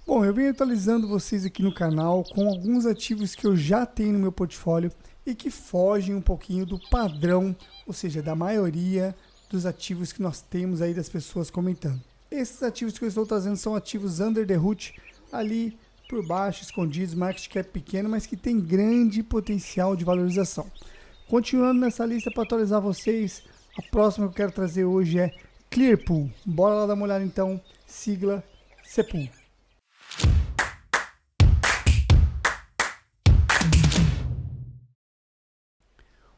Bom, eu venho atualizando vocês aqui no canal com alguns ativos que eu já tenho no meu portfólio e que fogem um pouquinho do padrão, ou seja, da maioria dos ativos que nós temos aí das pessoas comentando. Esses ativos que eu estou trazendo são ativos under the hood, ali por baixo, escondidos, market cap pequeno, mas que tem grande potencial de valorização. Continuando nessa lista para atualizar vocês, a próxima que eu quero trazer hoje é Clearpool. Bora lá dar uma olhada então, sigla CPOOL.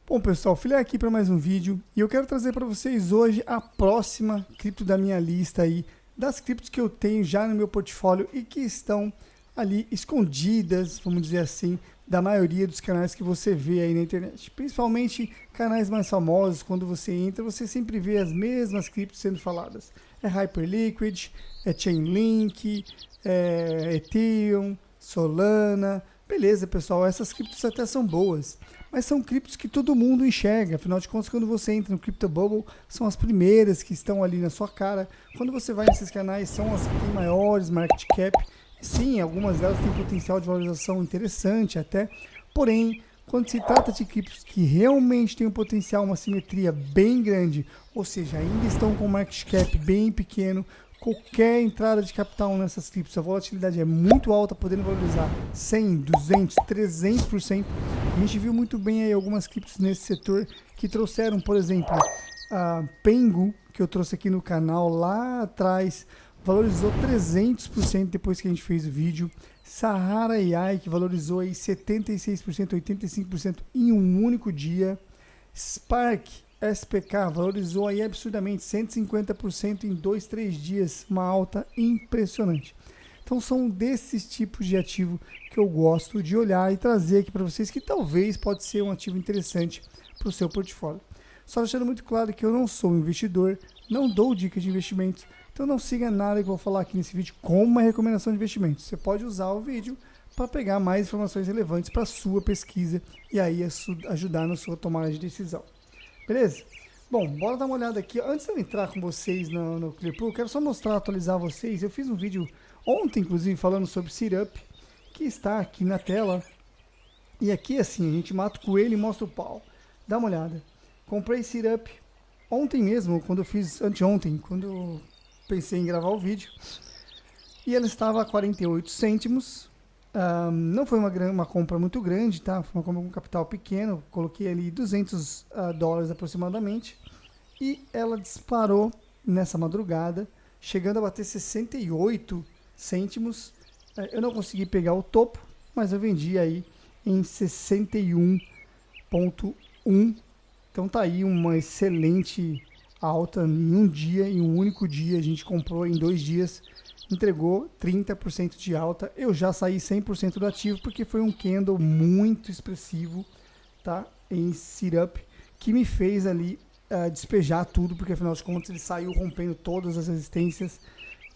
Bom pessoal, filé aqui para mais um vídeo e eu quero trazer para vocês hoje a próxima cripto da minha lista aí, das criptos que eu tenho já no meu portfólio e que estão ali escondidas, vamos dizer assim, da maioria dos canais que você vê aí na internet. Principalmente canais mais famosos, quando você entra, você sempre vê as mesmas criptos sendo faladas. É Hyperliquid, é Chainlink, é Ethereum, Solana. Beleza, pessoal, essas criptos até são boas, mas são criptos que todo mundo enxerga. Afinal de contas, quando você entra no Crypto Bubble, são as primeiras que estão ali na sua cara. Quando você vai nesses canais, são as que têm maiores market cap. Sim, algumas delas têm potencial de valorização interessante até, porém, quando se trata de criptos que realmente têm um potencial, uma simetria bem grande, ou seja, ainda estão com market cap bem pequeno, qualquer entrada de capital nessas criptos, a volatilidade é muito alta, podendo valorizar 100, 200, 300%. A gente viu muito bem aí algumas criptos nesse setor que trouxeram, por exemplo, a Pengu, que eu trouxe aqui no canal lá atrás, valorizou 300% depois que a gente fez o vídeo. Sahara AI, que valorizou aí 76%, 85% em um único dia. Spark SPK valorizou aí absurdamente 150% em 2, 3 dias, uma alta impressionante. Então são desses tipos de ativo que eu gosto de olhar e trazer aqui para vocês, que talvez pode ser um ativo interessante para o seu portfólio. Só deixando muito claro que eu não sou um investidor, não dou dicas de investimentos, então não siga nada que eu vou falar aqui nesse vídeo como uma recomendação de investimento. Você pode usar o vídeo para pegar mais informações relevantes para a sua pesquisa e aí ajudar na sua tomada de decisão. Beleza? Bom, bora dar uma olhada aqui. Antes de eu entrar com vocês no Clearpool, eu quero só mostrar, atualizar vocês. Eu fiz um vídeo ontem, inclusive, falando sobre Syrup, que está aqui na tela. E aqui, assim, a gente mata o coelho e mostra o pau. Dá uma olhada. Comprei Syrup ontem mesmo, quando eu fiz, anteontem, quando eu pensei em gravar o vídeo. E ela estava a 48 cêntimos. Não foi uma compra muito grande, tá? Foi uma compra com capital pequeno. Coloquei ali $200 aproximadamente. E ela disparou nessa madrugada, chegando a bater 68 cêntimos. Eu não consegui pegar o topo, mas eu vendi aí em 61,1. Então tá aí uma excelente alta em um dia, em um único dia. A gente comprou em 2 dias, entregou 30% de alta. Eu já saí 100% do ativo porque foi um candle muito expressivo, tá? Em Syrup, que me fez ali despejar tudo, porque afinal de contas ele saiu rompendo todas as resistências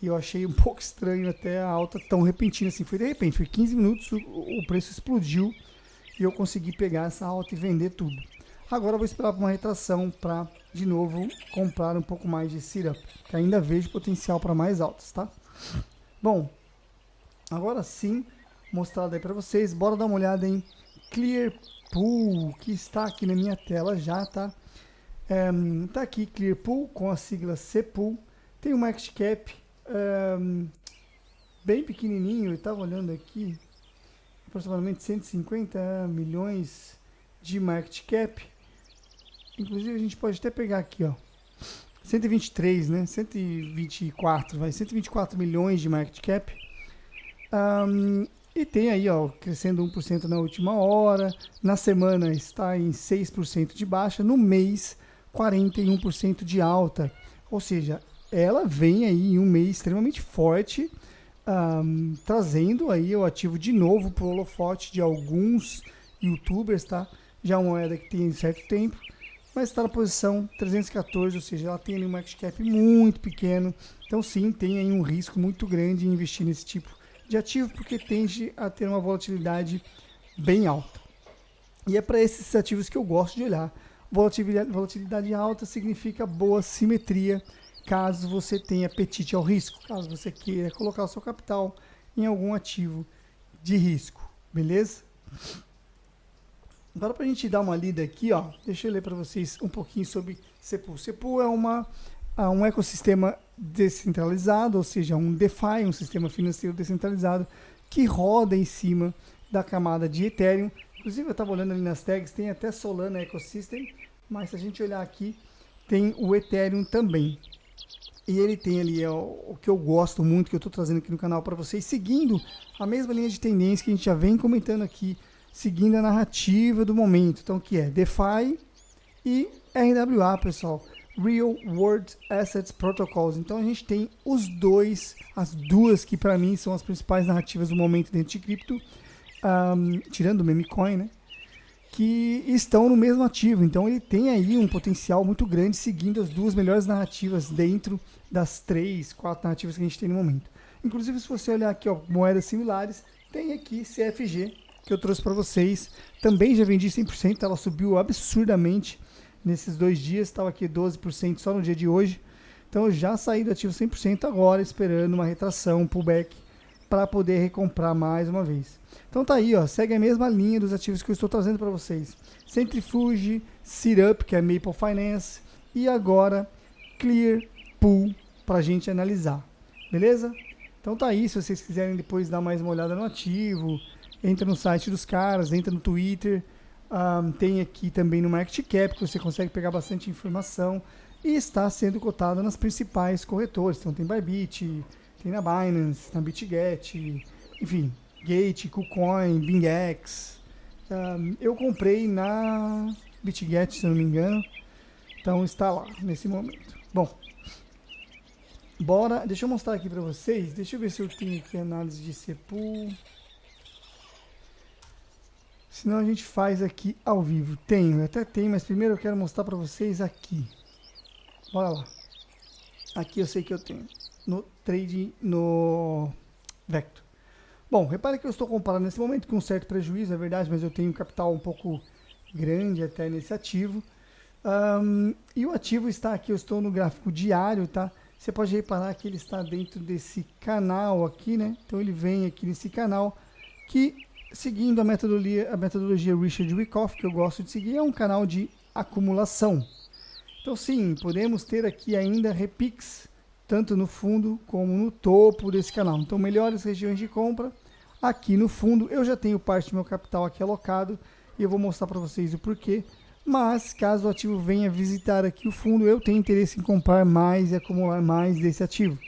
e eu achei um pouco estranho até a alta tão repentina assim. Foi de repente, foi 15 minutos, o preço explodiu e eu consegui pegar essa alta e vender tudo. Agora eu vou esperar por uma retração para, de novo, comprar um pouco mais de Syrup, que ainda vejo potencial para mais altas, tá? Bom, agora sim, mostrado aí para vocês, bora dar uma olhada em Clearpool, que está aqui na minha tela já, tá? Tá aqui Clearpool com a sigla CPOOL, tem um market cap bem pequenininho, eu estava olhando aqui, aproximadamente 150 milhões de market cap. Inclusive a gente pode até pegar aqui, ó, 123, né? 124, vai, 124 milhões de market cap. E tem aí, ó, crescendo 1% na última hora. Na semana está em 6% de baixa. No mês, 41% de alta. Ou seja, ela vem aí em um mês extremamente forte, trazendo aí o ativo de novo para o holofote de alguns youtubers, tá? Já uma moeda que tem certo tempo, mas está na posição 314, ou seja, ela tem ali um market cap muito pequeno. Então sim, tem aí um risco muito grande em investir nesse tipo de ativo, porque tende a ter uma volatilidade bem alta. E é para esses ativos que eu gosto de olhar. Volatilidade alta significa boa simetria, caso você tenha apetite ao risco, caso você queira colocar o seu capital em algum ativo de risco, beleza? Agora, para a gente dar uma lida aqui, ó, deixa eu ler para vocês um pouquinho sobre Sepul. Sepul é um ecossistema descentralizado, ou seja, um DeFi, um sistema financeiro descentralizado que roda em cima da camada de Ethereum. Inclusive, eu estava olhando ali nas tags, tem até Solana Ecosystem, mas se a gente olhar aqui, tem o Ethereum também. E ele tem ali o que eu gosto muito, que eu estou trazendo aqui no canal para vocês, seguindo a mesma linha de tendência que a gente já vem comentando aqui, seguindo a narrativa do momento. Então, que é DeFi e RWA, pessoal. Real World Assets Protocols. Então, a gente tem as duas que para mim são as principais narrativas do momento dentro de cripto, tirando o meme coin, né? Que estão no mesmo ativo. Então ele tem aí um potencial muito grande seguindo as duas melhores narrativas dentro das 3, 4 narrativas que a gente tem no momento. Inclusive, se você olhar aqui, ó, moedas similares, tem aqui CFG, que eu trouxe para vocês. Também já vendi 100%, ela subiu absurdamente nesses 2 dias, estava aqui 12% só no dia de hoje. Então eu já saí do ativo 100% agora, esperando uma retração, um pullback, para poder recomprar mais uma vez. Então tá aí, ó, segue a mesma linha dos ativos que eu estou trazendo para vocês. Centrifuge, Setup, que é Maple Finance, e agora Clearpool para a gente analisar, beleza? Então tá aí, se vocês quiserem depois dar mais uma olhada no ativo, entra no site dos caras, entra no Twitter, tem aqui também no Market Cap, que você consegue pegar bastante informação, e está sendo cotado nas principais corretoras. Então tem Bybit, tem na Binance, na BitGet, enfim, Gate, KuCoin, BingX. Eu comprei na BitGet, se não me engano. Então está lá, nesse momento. Bom, bora, deixa eu mostrar aqui para vocês. Deixa eu ver se eu tenho aqui análise de Sepul. Senão a gente faz aqui ao vivo. Tenho, até tenho, mas primeiro eu quero mostrar para vocês aqui. Bora lá. Aqui eu sei que eu tenho. No trade, no Vector. Bom, repare que eu estou comparando nesse momento com um certo prejuízo, é verdade, mas eu tenho um capital um pouco grande até nesse ativo. E o ativo está aqui, eu estou no gráfico diário, tá? Você pode reparar que ele está dentro desse canal aqui, né? Então ele vem aqui nesse canal que, seguindo a metodologia Richard Wyckoff, que eu gosto de seguir, é um canal de acumulação. Então sim, podemos ter aqui ainda repiques, tanto no fundo como no topo desse canal. Então, melhores regiões de compra aqui no fundo. Eu já tenho parte do meu capital aqui alocado e eu vou mostrar para vocês o porquê. Mas, caso o ativo venha visitar aqui o fundo, eu tenho interesse em comprar mais e acumular mais desse ativo.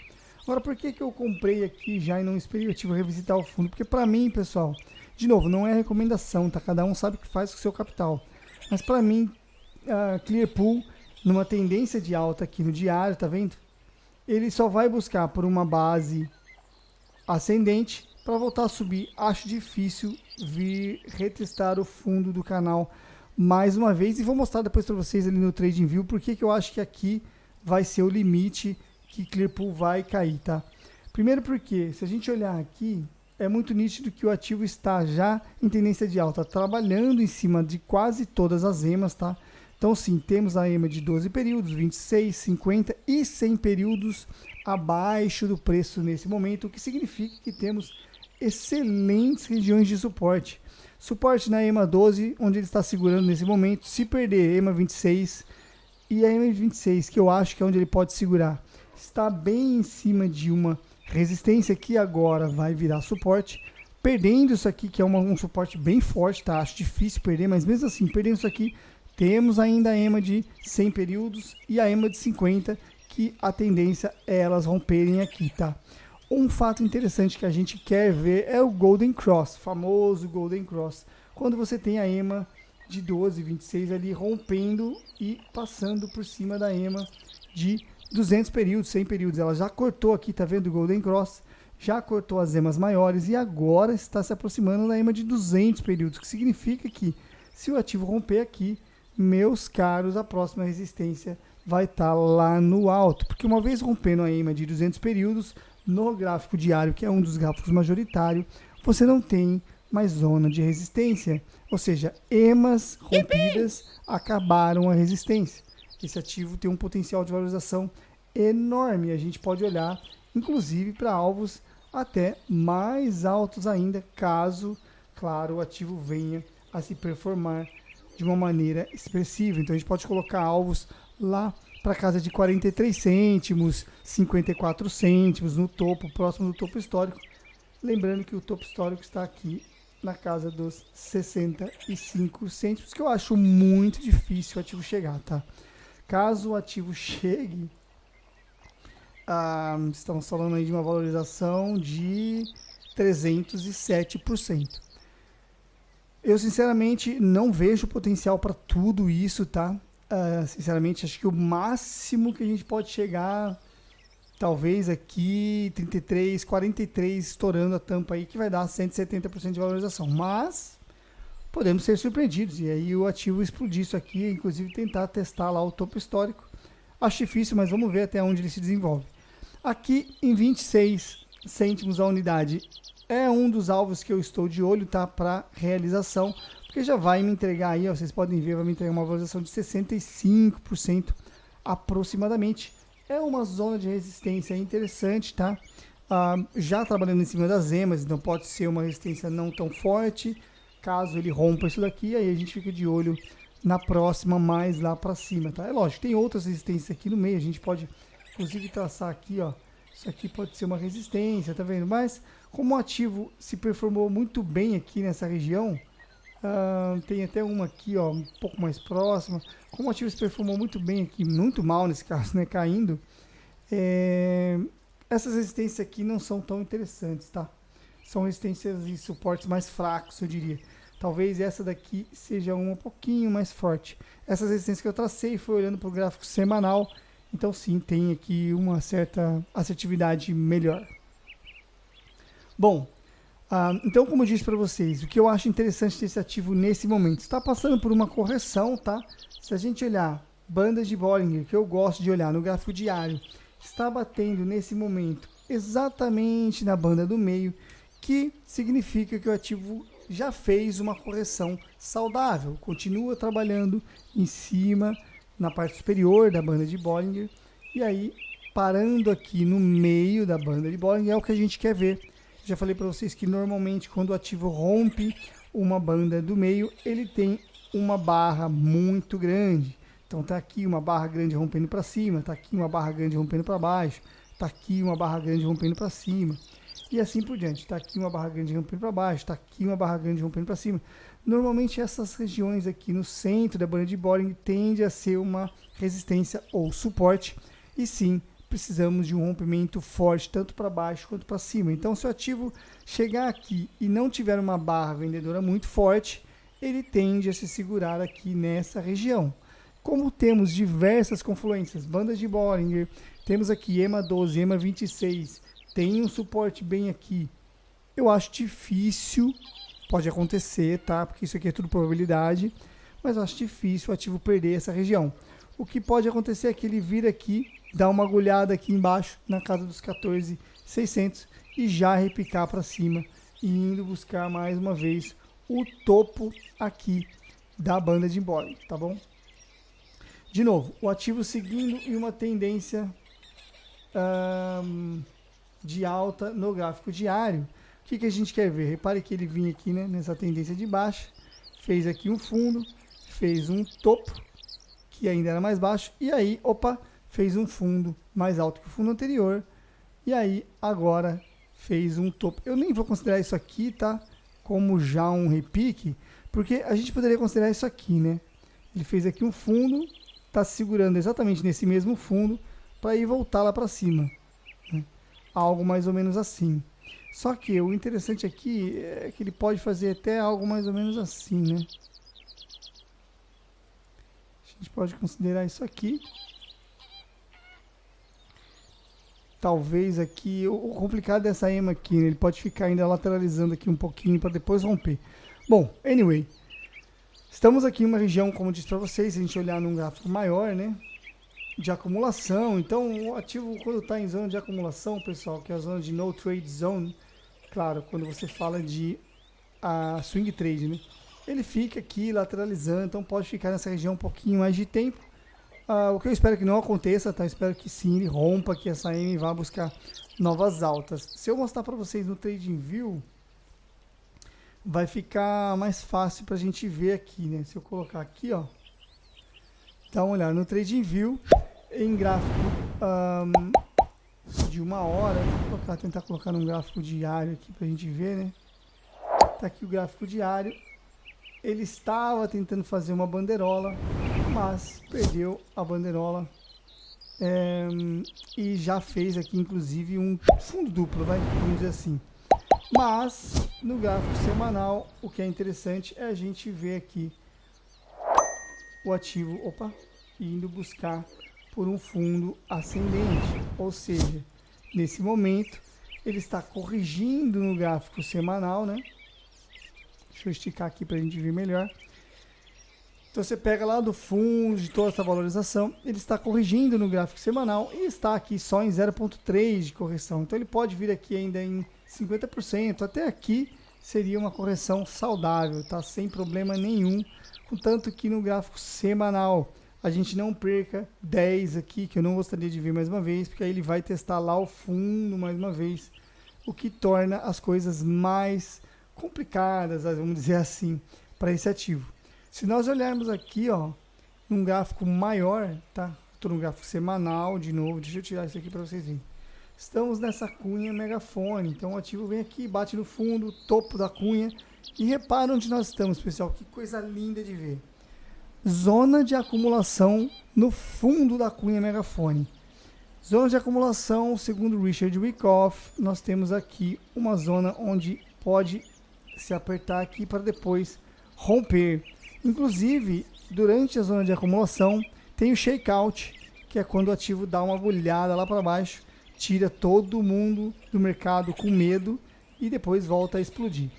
Agora, por que eu comprei aqui já e não esperei o ativo revisitar o fundo? Porque para mim, pessoal, de novo, não é recomendação, tá? Cada um sabe o que faz com o seu capital. Mas para mim, Clearpool, numa tendência de alta aqui no diário, tá vendo? Ele só vai buscar por uma base ascendente para voltar a subir. Acho difícil vir retestar o fundo do canal mais uma vez. E vou mostrar depois para vocês ali no TradingView porque eu acho que aqui vai ser o limite que Clearpool vai cair, tá? Primeiro porque, se a gente olhar aqui, é muito nítido que o ativo está já em tendência de alta, trabalhando em cima de quase todas as EMAs, tá? Então sim, temos a EMA de 12 períodos, 26, 50 e 100 períodos abaixo do preço nesse momento, o que significa que temos excelentes regiões de suporte. Suporte na EMA 12, onde ele está segurando nesse momento. Se perder EMA 26 e a EMA 26, que eu acho que é onde ele pode segurar, está bem em cima de uma resistência que agora vai virar suporte. Perdendo isso aqui, que é um suporte bem forte, tá? Acho difícil perder, mas mesmo assim, perdendo isso aqui, temos ainda a EMA de 100 períodos e a EMA de 50, que a tendência é elas romperem aqui, tá? Um fato interessante que a gente quer ver é o Golden Cross, famoso Golden Cross. Quando você tem a EMA de 12, 26 ali rompendo e passando por cima da EMA de 200 períodos, 100 períodos. Ela já cortou aqui, tá vendo o Golden Cross? Já cortou as EMAs maiores e agora está se aproximando da EMA de 200 períodos, que significa que se o ativo romper aqui, meus caros, a próxima resistência vai estar lá no alto, porque uma vez rompendo a EMA de 200 períodos, no gráfico diário, que é um dos gráficos majoritários, você não tem mais zona de resistência, ou seja, EMAs rompidas acabaram a resistência. Esse ativo tem um potencial de valorização enorme, a gente pode olhar, inclusive, para alvos até mais altos ainda, caso, claro, o ativo venha a se performar de uma maneira expressiva. Então a gente pode colocar alvos lá para casa de 43 cêntimos, 54 cêntimos no topo, próximo do topo histórico. Lembrando que o topo histórico está aqui na casa dos 65 cêntimos, que eu acho muito difícil o ativo chegar, tá? Caso o ativo chegue, estamos falando aí de uma valorização de 307%. Eu, sinceramente, não vejo potencial para tudo isso, tá? Sinceramente, acho que o máximo que a gente pode chegar, talvez aqui, 33, 43, estourando a tampa aí, que vai dar 170% de valorização. Mas podemos ser surpreendidos, e aí o ativo explodir isso aqui, inclusive tentar testar lá o topo histórico. Acho difícil, mas vamos ver até onde ele se desenvolve. Aqui em 26 cêntimos a unidade é um dos alvos que eu estou de olho, tá, para realização, porque já vai me entregar aí, ó, vocês podem ver, vai me entregar uma valorização de 65% aproximadamente. É uma zona de resistência interessante, tá? Já trabalhando em cima das emas, então pode ser uma resistência não tão forte. Caso ele rompa isso daqui, aí a gente fica de olho na próxima, mais lá para cima, tá? É lógico, tem outras resistências aqui no meio, a gente pode inclusive traçar aqui, ó. Isso aqui pode ser uma resistência, tá vendo? Mas como o ativo se performou muito bem aqui nessa região, tem até uma aqui, ó, um pouco mais próxima. Como o ativo se performou muito bem aqui, muito mal nesse caso, né, caindo, essas resistências aqui não são tão interessantes, tá? São resistências e suportes mais fracos, eu diria. Talvez essa daqui seja uma um pouquinho mais forte. Essas resistências que eu tracei foi olhando para o gráfico semanal, então sim, tem aqui uma certa assertividade melhor. Bom, então como eu disse para vocês, o que eu acho interessante desse ativo nesse momento, está passando por uma correção, tá? Se a gente olhar bandas de Bollinger, que eu gosto de olhar no gráfico diário, está batendo nesse momento exatamente na banda do meio, que significa que o ativo já fez uma correção saudável, continua trabalhando em cima, na parte superior da banda de Bollinger, e aí parando aqui no meio da banda de Bollinger é o que a gente quer ver. Já falei para vocês que normalmente quando o ativo rompe uma banda do meio, ele tem uma barra muito grande. Então tá aqui uma barra grande rompendo para cima, tá aqui uma barra grande rompendo para baixo, tá aqui uma barra grande rompendo para cima, e assim por diante. Tá aqui uma barra grande rompendo para baixo, tá aqui uma barra grande rompendo para cima. Normalmente essas regiões aqui no centro da banda de Bollinger tende a ser uma resistência ou suporte, e sim, precisamos de um rompimento forte tanto para baixo quanto para cima. Então se o ativo chegar aqui e não tiver uma barra vendedora muito forte, ele tende a se segurar aqui nessa região. Como temos diversas confluências, bandas de Bollinger, temos aqui EMA 12, EMA 26, tem um suporte bem aqui. Eu acho difícil, pode acontecer, tá? Porque isso aqui é tudo probabilidade, mas eu acho difícil o ativo perder essa região. O que pode acontecer é que ele vir aqui, dar uma agulhada aqui embaixo, na casa dos 14.600, e já repicar para cima, e indo buscar mais uma vez o topo aqui da banda de Bollinger, tá bom? De novo, o ativo seguindo em uma tendência de alta no gráfico diário. O que a gente quer ver? Repare que ele vinha aqui, né, nessa tendência de baixa, fez aqui um fundo, fez um topo, que ainda era mais baixo, e aí, opa, fez um fundo mais alto que o fundo anterior, e aí agora fez um topo. Eu nem vou considerar isso aqui, tá, como já um repique, porque a gente poderia considerar isso aqui, né? Ele fez aqui um fundo, está segurando exatamente nesse mesmo fundo para ir voltar lá para cima, né? Algo mais ou menos assim. Só que o interessante aqui é que ele pode fazer até algo mais ou menos assim, né? A gente pode considerar isso aqui. Talvez aqui, o complicado dessa EMA aqui, né? Ele pode ficar ainda lateralizando aqui um pouquinho para depois romper. Bom, anyway, estamos aqui em uma região, como eu disse para vocês, se a gente olhar num gráfico maior, né, de acumulação. Então, o ativo, quando está em zona de acumulação, pessoal, que é a zona de no trade zone, claro, quando você fala de swing trade, né, ele fica aqui lateralizando, então pode ficar nessa região um pouquinho mais de tempo, O que eu espero que não aconteça, tá? Eu espero que sim, ele rompa, que essa M vá buscar novas altas. Se eu mostrar para vocês no TradingView, vai ficar mais fácil para a gente ver aqui, né? Se eu colocar aqui, ó, dá uma olhada no TradingView, em gráfico de 1 hora, vou tentar colocar num gráfico diário aqui para a gente ver, né? Tá aqui o gráfico diário. Ele estava tentando fazer uma bandeirola, mas perdeu a bandeirola e já fez aqui inclusive um fundo duplo, vamos dizer assim. Mas no gráfico semanal, o que é interessante é a gente ver aqui o ativo indo buscar por um fundo ascendente, ou seja, nesse momento ele está corrigindo no gráfico semanal, né? Deixa eu esticar aqui para a gente ver melhor. Então você pega lá do fundo de toda essa valorização, ele está corrigindo no gráfico semanal e está aqui só em 0,3 de correção. Então ele pode vir aqui ainda em 50%, até aqui seria uma correção saudável, tá? Sem problema nenhum, contanto que no gráfico semanal a gente não perca 10 aqui, que eu não gostaria de ver mais uma vez, porque aí ele vai testar lá o fundo mais uma vez, o que torna as coisas mais complicadas, vamos dizer assim, para esse ativo. Se nós olharmos aqui, ó, num gráfico maior, tá? Estou no gráfico semanal de novo, deixa eu tirar isso aqui para vocês verem. Estamos nessa cunha megafone, então o ativo vem aqui, bate no fundo, topo da cunha, e repara onde nós estamos, pessoal, que coisa linda de ver. Zona de acumulação no fundo da cunha megafone. Zona de acumulação, segundo Richard Wyckoff, nós temos aqui uma zona onde pode se apertar aqui para depois romper. Inclusive, durante a zona de acumulação, tem o shakeout, que é quando o ativo dá uma agulhada lá para baixo, tira todo mundo do mercado com medo e depois volta a explodir.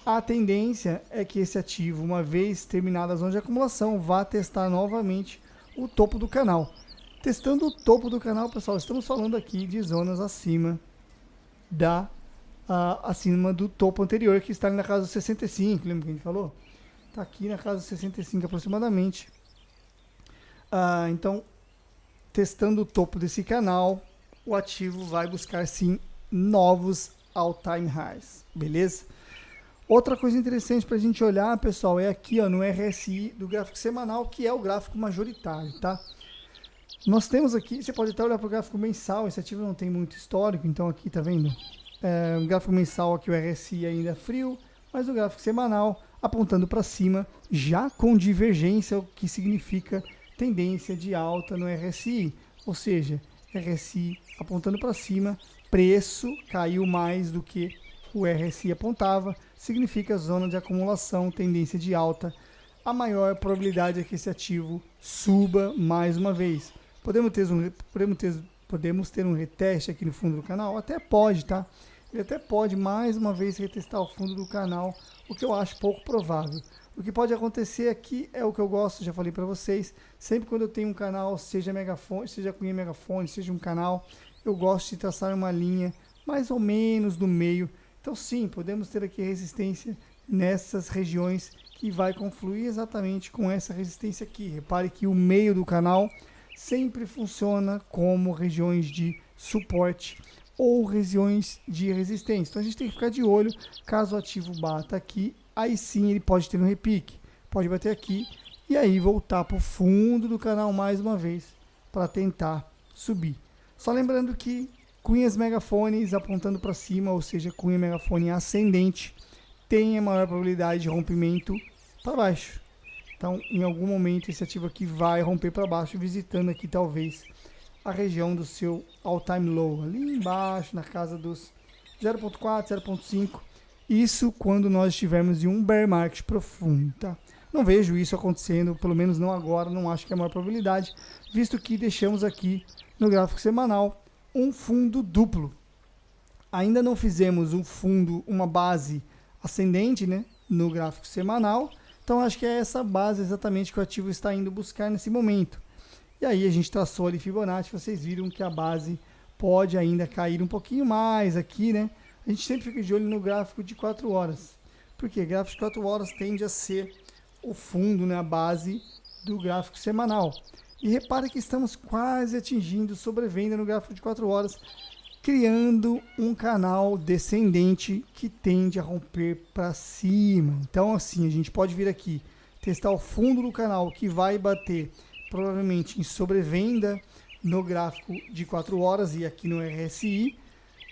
A tendência é que esse ativo, uma vez terminada a zona de acumulação, vá testar novamente o topo do canal. Testando o topo do canal, pessoal, estamos falando aqui de zonas acima acima do topo anterior, que está ali na casa dos 65, lembra que a gente falou? Está aqui na casa dos 65 aproximadamente. Então, testando o topo desse canal, o ativo vai buscar sim novos all-time highs, beleza? Outra coisa interessante para a gente olhar, pessoal, é aqui ó, no RSI do gráfico semanal, que é o gráfico majoritário, tá? Nós temos aqui, você pode até olhar para o gráfico mensal, esse ativo não tem muito histórico, então aqui tá vendo? O gráfico mensal aqui, o RSI ainda é frio, mas o gráfico semanal apontando para cima, já com divergência, o que significa tendência de alta no RSI, ou seja, RSI apontando para cima, preço caiu mais do que o RSI apontava, significa zona de acumulação, tendência de alta, a maior probabilidade é que esse ativo suba mais uma vez. Podemos ter um reteste aqui no fundo do canal? Até pode, tá? Ele até pode mais uma vez retestar o fundo do canal, o que eu acho pouco provável. O que pode acontecer aqui é o que eu gosto, já falei para vocês, sempre quando eu tenho um canal, seja megafone, seja cunha megafone, seja um canal, eu gosto de traçar uma linha mais ou menos no meio. Então sim, podemos ter aqui resistência nessas regiões que vai confluir exatamente com essa resistência aqui. Repare que o meio do canal sempre funciona como regiões de suporte ou regiões de resistência. Então a gente tem que ficar de olho, caso o ativo bata aqui, aí sim ele pode ter um repique, pode bater aqui e aí voltar para o fundo do canal mais uma vez para tentar subir. Só lembrando que cunhas megafones apontando para cima, ou seja, cunha megafone ascendente, tem a maior probabilidade de rompimento para baixo. Então, em algum momento, esse ativo aqui vai romper para baixo, visitando aqui talvez a região do seu all-time low, ali embaixo, na casa dos 0.4, 0.5. Isso quando nós estivermos em um bear market profundo, tá? Não vejo isso acontecendo, pelo menos não agora, não acho que é a maior probabilidade, visto que deixamos aqui no gráfico semanal um fundo duplo. Ainda não fizemos um fundo, uma base ascendente, né, no gráfico semanal, então acho que é essa base exatamente que o ativo está indo buscar nesse momento. E aí a gente traçou ali Fibonacci, vocês viram que a base pode ainda cair um pouquinho mais aqui, né? A gente sempre fica de olho no gráfico de 4 horas, porque gráfico de 4 horas tende a ser o fundo, né, a base do gráfico semanal. E repare que estamos quase atingindo sobrevenda no gráfico de 4 horas, criando um canal descendente que tende a romper para cima. Então assim, a gente pode vir aqui, testar o fundo do canal que vai bater provavelmente em sobrevenda no gráfico de 4 horas e aqui no RSI.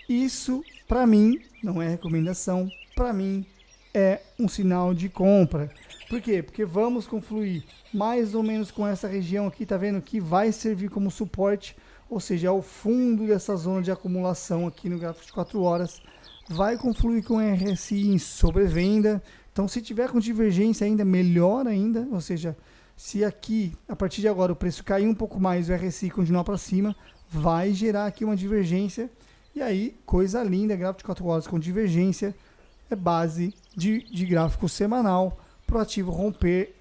Isso, para mim, não é recomendação, para mim é um sinal de compra. Por quê? Porque vamos confluir mais ou menos com essa região aqui, tá vendo? Que vai servir como suporte, ou seja, é o fundo dessa zona de acumulação aqui no gráfico de 4 horas. Vai confluir com o RSI em sobrevenda. Então, se tiver com divergência ainda, melhor ainda. Ou seja, se aqui, a partir de agora, o preço cair um pouco mais, o RSI continuar para cima, vai gerar aqui uma divergência. E aí, coisa linda, gráfico de 4 horas com divergência, é base de gráfico semanal para o ativo romper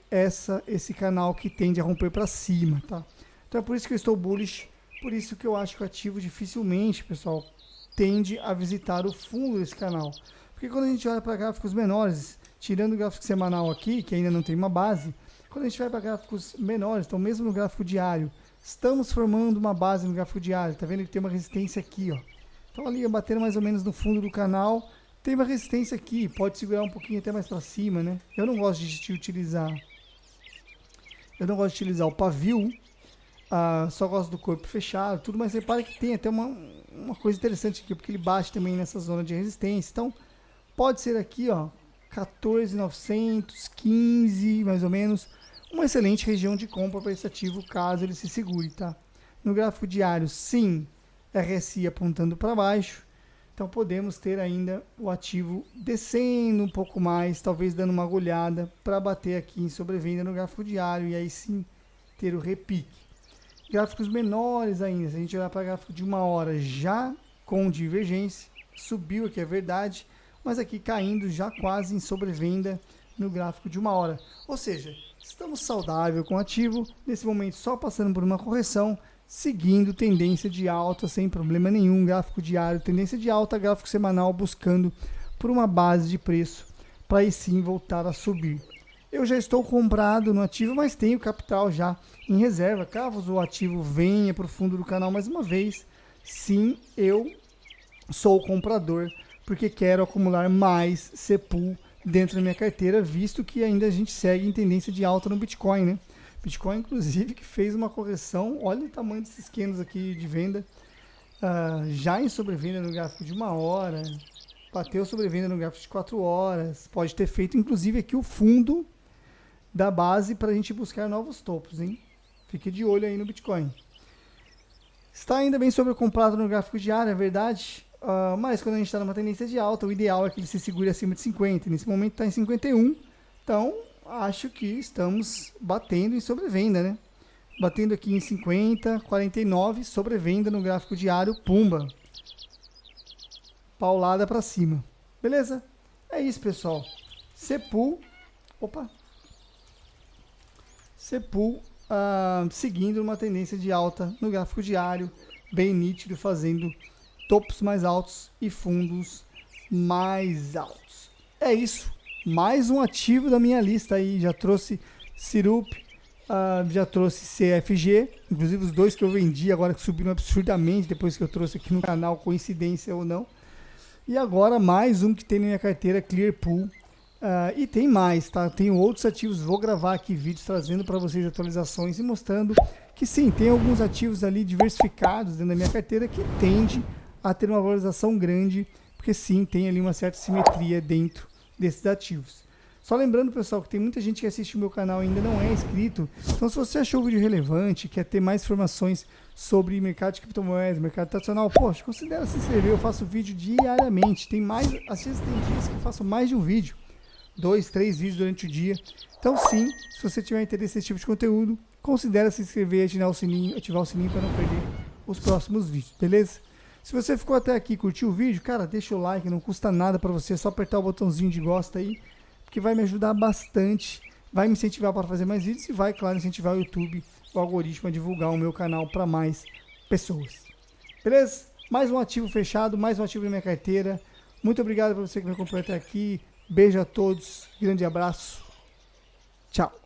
esse canal que tende a romper para cima, tá? Então é por isso que eu estou bullish, por isso que eu acho que o ativo dificilmente, pessoal, tende a visitar o fundo desse canal. Porque quando a gente olha para gráficos menores, tirando o gráfico semanal aqui, que ainda não tem uma base, quando a gente vai para gráficos menores, então mesmo no gráfico diário, estamos formando uma base no gráfico diário, tá vendo que tem uma resistência aqui, ó. Então ali batendo mais ou menos no fundo do canal, tem uma resistência aqui, pode segurar um pouquinho até mais para cima, né? Eu não gosto de utilizar o pavio, só gosto do corpo fechado, tudo, mas repare que tem até uma coisa interessante aqui, porque ele bate também nessa zona de resistência. Então, pode ser aqui, ó, 14.900, 15, mais ou menos, uma excelente região de compra para esse ativo, caso ele se segure, tá? No gráfico diário, sim, RSI apontando para baixo, então podemos ter ainda o ativo descendo um pouco mais, talvez dando uma agulhada para bater aqui em sobrevenda no gráfico diário e aí sim ter o repique. Gráficos menores ainda, se a gente olhar para gráfico de 1 hora já com divergência, subiu aqui é verdade, mas aqui caindo já quase em sobrevenda no gráfico de 1 hora. Ou seja, estamos saudável com o ativo, nesse momento só passando por uma correção, seguindo tendência de alta sem problema nenhum, gráfico diário, tendência de alta, gráfico semanal buscando por uma base de preço para aí sim voltar a subir. Eu já estou comprado no ativo, mas tenho capital já em reserva, caso o ativo venha para o fundo do canal mais uma vez, sim, eu sou comprador, porque quero acumular mais CPUL dentro da minha carteira, visto que ainda a gente segue em tendência de alta no Bitcoin, né? Bitcoin, inclusive, que fez uma correção, olha o tamanho desses candles aqui de venda, já em sobrevenda no gráfico de 1 hora, bateu sobrevenda no gráfico de 4 horas, pode ter feito, inclusive, aqui o fundo da base para a gente buscar novos topos, hein? Fique de olho aí no Bitcoin. Está ainda bem sobrecomprado no gráfico diário, é verdade, mas quando a gente está numa tendência de alta, o ideal é que ele se segure acima de 50, nesse momento está em 51, então acho que estamos batendo em sobrevenda, né? Batendo aqui em 50, 49, sobrevenda no gráfico diário, pumba. Paulada para cima. Beleza? É isso, pessoal. CPUL, seguindo uma tendência de alta no gráfico diário, bem nítido, fazendo topos mais altos e fundos mais altos. É isso. Mais um ativo da minha lista aí, já trouxe Sirup, já trouxe CFG, inclusive os dois que eu vendi agora que subiram absurdamente depois que eu trouxe aqui no canal, coincidência ou não. E agora mais um que tem na minha carteira, Clearpool, e tem mais, tá? Tenho outros ativos, vou gravar aqui vídeos trazendo para vocês atualizações e mostrando que sim, tem alguns ativos ali diversificados dentro da minha carteira que tende a ter uma valorização grande, porque sim, tem ali uma certa simetria dentro desses ativos. Só lembrando, pessoal, que tem muita gente que assiste o meu canal e ainda não é inscrito, então se você achou o vídeo relevante, quer ter mais informações sobre mercado de criptomoedas, mercado tradicional, poxa, considera se inscrever, eu faço vídeo diariamente, às vezes tem dias que eu faço mais de um vídeo, 2, 3 vídeos durante o dia, então sim, se você tiver interesse nesse tipo de conteúdo, considera se inscrever e ativar o sininho para não perder os próximos vídeos, beleza? Se você ficou até aqui e curtiu o vídeo, cara, deixa o like, não custa nada para você, é só apertar o botãozinho de gosta aí, que vai me ajudar bastante, vai me incentivar para fazer mais vídeos e vai, claro, incentivar o YouTube, o algoritmo a divulgar o meu canal para mais pessoas. Beleza? Mais um ativo fechado, mais um ativo na minha carteira. Muito obrigado para você que me acompanhou até aqui. Beijo a todos, grande abraço. Tchau.